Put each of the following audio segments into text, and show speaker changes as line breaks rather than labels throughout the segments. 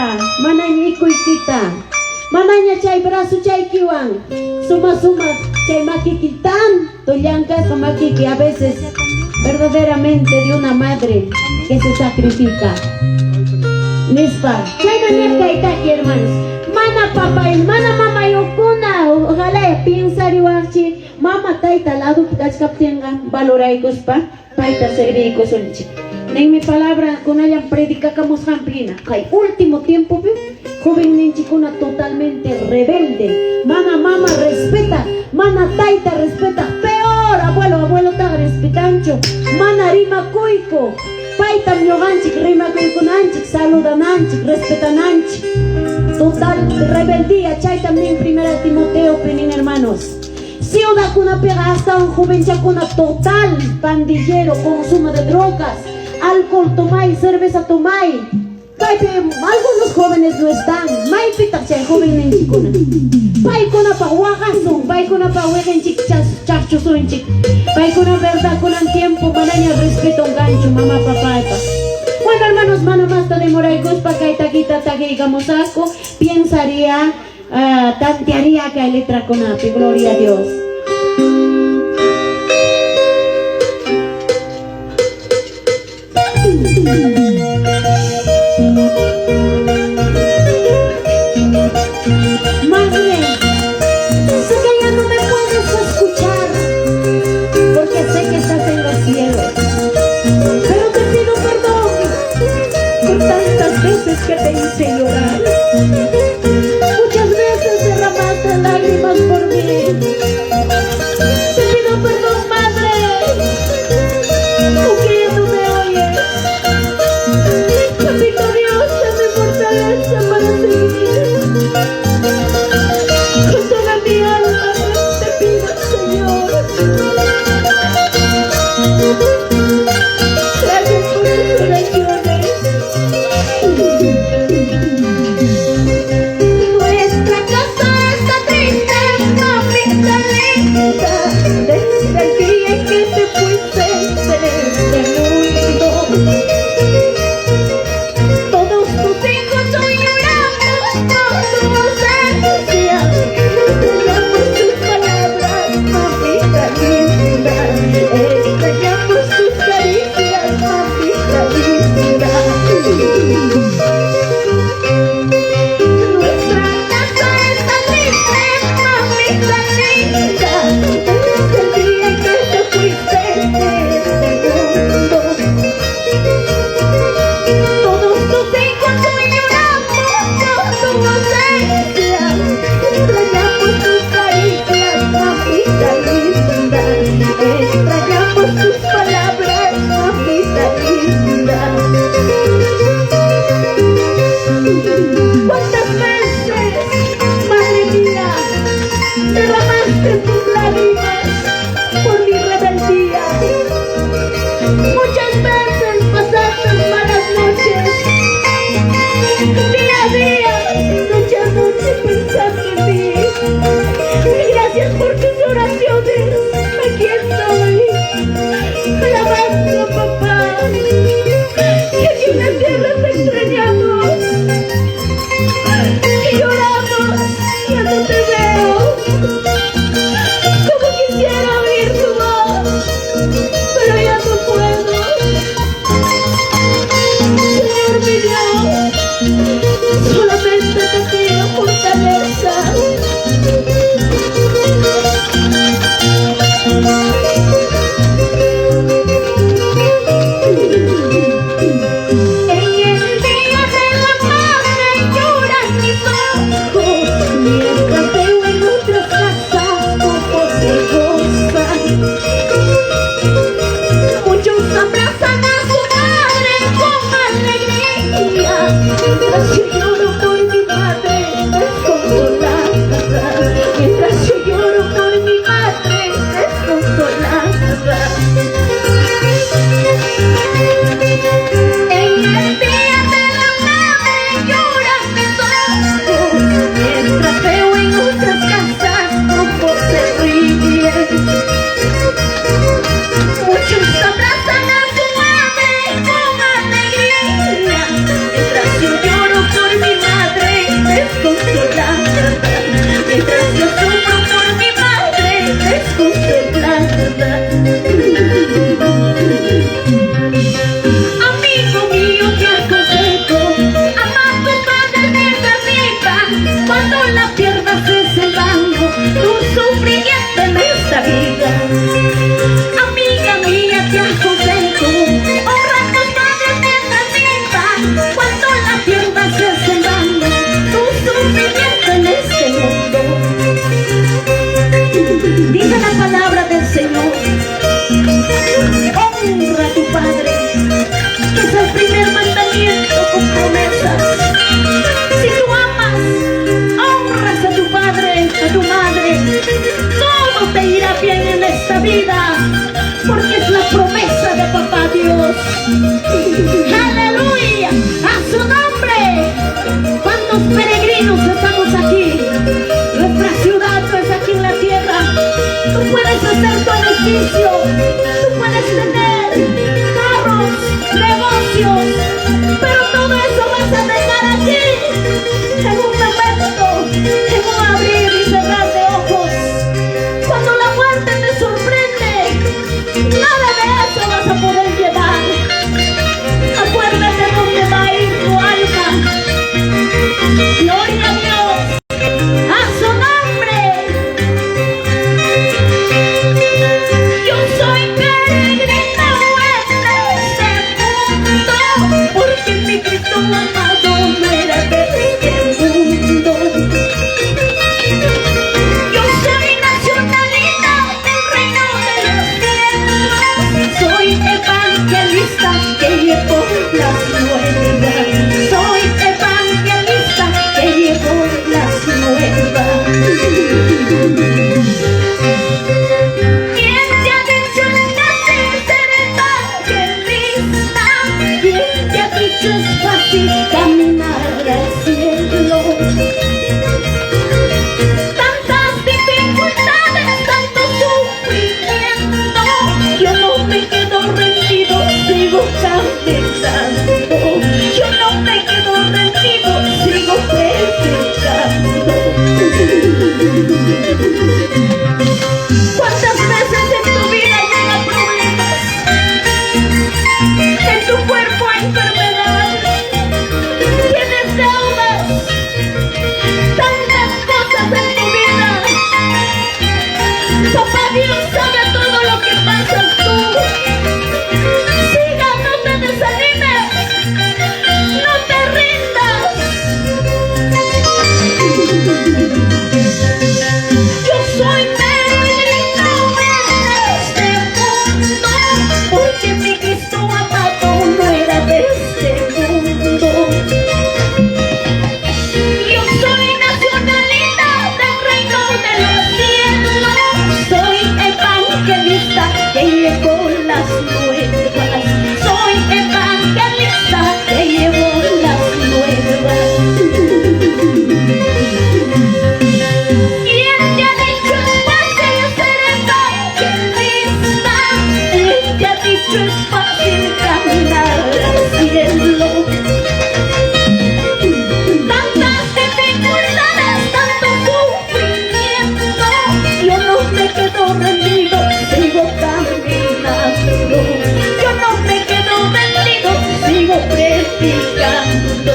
kita, mananya ikut kita, mananya chay brazo chay kiwan, suma chay makikitan, toyanka makiki a veces verdaderamente de una madre que se sacrifica. Nispa, chay manera itaki hermanos, mana papá y mana mamá yokuna, ojalá piensa riwachi, mama taita lado kachkap tengan valoraikos pa, taita segrikos unchi. En mi palabra, con ella predicamos jampina. Que último tiempo, joven ninchicuna totalmente rebelde. Mana mama respeta, mana taita respeta. Peor, abuelo ta respetancho. Mana rima cuico. Paita mioganchik, rima cuico nanchik, saluda nanchik, respeta nanchik. Total rebeldía, chay también primera Timoteo, penin hermanos. Si una cuna pega hasta un joven chacuna total, pandillero, consumo de drogas. Alcohol tomai, cerveza tomai. Algunos jóvenes no están. Mai pita chay joven en chicuna. Pai kuna pa wagasun, pai kuna pa wegen chik chachchusun chik. Pai kuna verdad kuna tiempo manaña respeto un gancho mamá papá. Bueno hermanos, mano más de moraicos pa kaita kita digamos asco. Pensaría, tantearía que hay letra con api, gloria a Dios. Madre, sé que ya no me puedes escuchar porque sé que estás en los cielos, pero te pido perdón por tantas veces que te hice llorar. Muchas veces derramaste lágrimas por mí. Te pido perdón, madre, porque ya no me oyes. Bendito Dios, dame fortaleza para seguir. Con toda mi alma te pido, Señor. Gracias por tus oraciones. Nuestra casa está triste, mamita linda, desde el día en que te fuiste de este mundo. Todos tus hijos hoy lloramos por tu ausencia. Extrañamos tus palabras, mamita linda. Extrañamos tus caricias, mamita linda. Nuestra casa está triste, mamita linda, desde el día en que te fuiste de este mundo. Todos tus hijos hoy lloramos por tu ausencia. Extrañamos tus caricias, mamita linda. Extrañamos tus palabras, mamita linda. ¿Cuántas veces, madre mía, derramaste tus lágrimas por mi rebeldía? Muchas veces pasaste malas noches, día a día, noche a noche pensando en mí. Y gracias por tus oraciones, aquí estoy, alabando a papá. Y aquí en la tierra te extrañamos, y lloramos, ya no te veo. Como quisiera oír tu voz, pero ya no puedo. Señor mi Dios, solamente te pido fortaleza. En el día de la madre lloran mis ojos, mientras veo en otras casas cómo se gozan. Muchos abrazan a su madre con alegría, mientras yo lloro por mi madre desconsolada. Mientras yo lloro por mi madre desconsolada. En el día de la madre lloran mis ojos, mientras veo en otras casas cómo se ríen. Muchos abrazan a su madre con alegría, mientras yo lloro por mi ser tu edificio, tú puedes tener carros, negocios, pero todo eso vas a dejar aquí en un momento, en un abrir y cerrar de ojos. Cuando la muerte te sorprende, nada de eso vas a poder llevar. Acuérdate dónde va a ir tu alma. Gloria a Dios, a su nombre. Yo soy peregrino en este mundo, porque mi Cristo amado no era de este mundo. Yo soy nacionalista del reino de los cielos, soy evangelista que llevo las nuevas, soy evangelista que llevo las nuevas. ¿Quién te ha dicho es fácil ser evangelista? ¿Quién te ha dicho es fácil caminar al cielo? Tantas dificultades, tanto sufrimiento, yo no me quedo rendido, sigo caminando. Yo no me quedo rendido, sigo predicando. ¿Cuántas veces en tu vida llegan problemas? En tu cuerpo hay enfermedad, tienes deudas, tantas cosas en tu vida. Papá Dios sabe todo lo que pasas tú. Siga, no te desanimes, no te rindas. Yo soy peregrino en este mundo, porque mi Cristo amado no era de este mundo. Yo soy nacionalista del reino de los cielos, soy evangelista que llevo las nuevas, soy evangelista que llevo las nuevas. ¿Quién te ha dicho es fácil ser evangelista? ¿Quién te ha dicho es fácil caminar al cielo? Tantas dificultades, tanto sufrimiento, yo no me quedo rendido, sigo caminando. Yo no me quedo rendido, sigo predicando.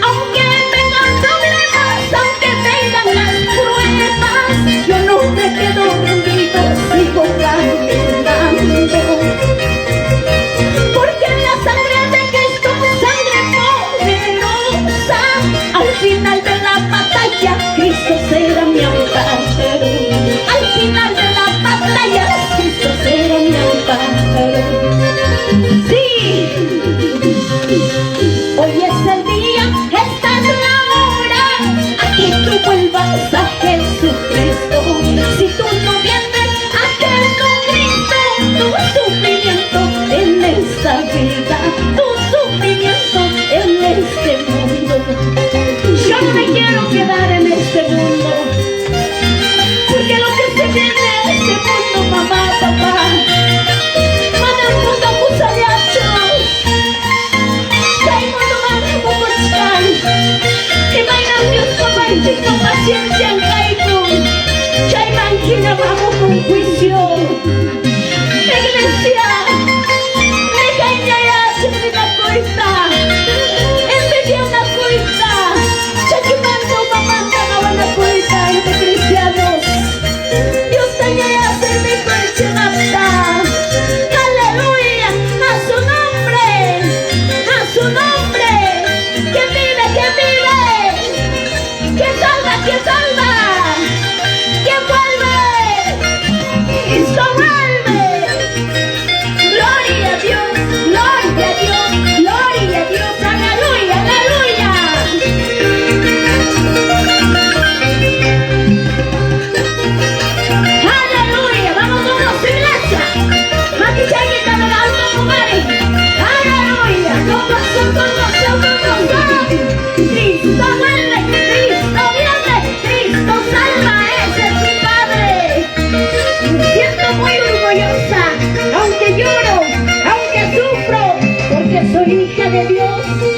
Aunque vengan problemas, aunque vengan las pruebas, yo no me quedo rendido, sigo caminando. Porque la sangre de Cristo, sangre poderosa, al final de la batalla, Cristo será mi amparo. Al final de la batalla, Cristo será mi amparo. Sí, hoy es el día, esta es la hora, a que tú vuelvas a Jesucristo. Si tú no vienes a Jesucristo, tu sufrimiento en esta vida, tu sufrimiento en este mundo. Yo no me quiero quedar en este mundo, porque lo que se viene a este mundo, mamá, papá, mana mundo kusalacho, kay mundo mana pupuchkan, ibayang Diyos kapansin ko paciencia ang kaibong, kay man kinamamo kong juicio. Iglesia, may kanyaya sumina kuita, envidia na kuita, sa kimando mamanda kawan na kuita, ito cristianos. Dios tanyaya sermi kuichinapta. Aleluya, a su nombre, que vive, que salva, que vuelve. de Dios.